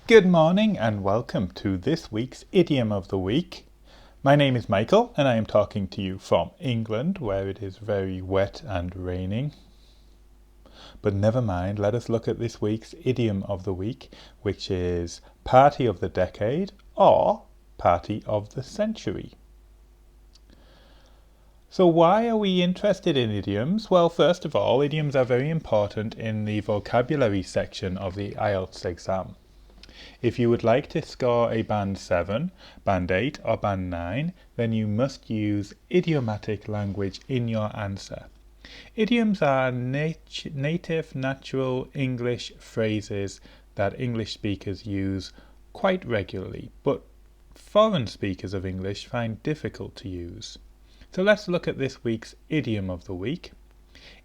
Good morning and welcome to this week's Idiom of the Week. My name is Michael and I am talking to you from England, where it is very wet and raining. But never mind, let us look at this week's Idiom of the Week, which is Party of the Decade or Party of the Century. So why are we interested in idioms? Well, first of all, idioms are very important in the vocabulary section of the IELTS exam. If you would like to score a Band 7, Band 8 or Band 9, then you must use idiomatic language in your answer. Idioms are native, natural English phrases that English speakers use quite regularly, but foreign speakers of English find difficult to use. So let's look at this week's Idiom of the Week.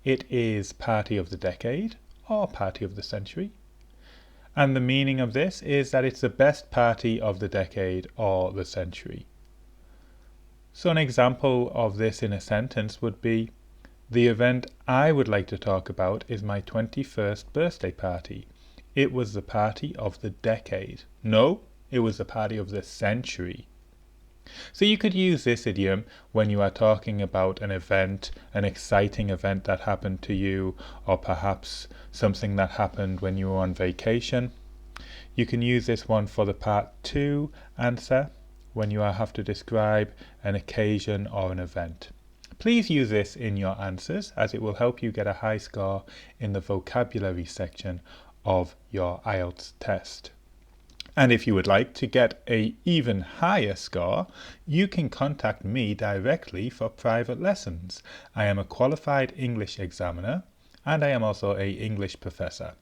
It is Party of the Decade or Party of the Century. And the meaning of this is that it's the best party of the decade or the century. So an example of this in a sentence would be, the event I would like to talk about is my 21st birthday party. It was the party of the decade. No, it was the party of the century. So you could use this idiom when you are talking about an event, an exciting event that happened to you, or perhaps something that happened when you were on vacation. You can use this one for the part 2 answer when you have to describe an occasion or an event. Please use this in your answers as it will help you get a high score in the vocabulary section of your IELTS test. And if you would like to get an even higher score, you can contact me directly for private lessons. I am a qualified English examiner and I am also an English professor.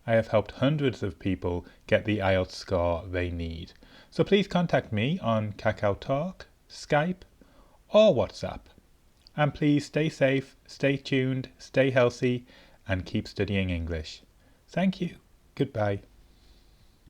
I have helped hundreds of people get the IELTS score they need. So please contact me on Kakao Talk, Skype or WhatsApp. And please stay safe, stay tuned, stay healthy and keep studying English. Thank you. Goodbye.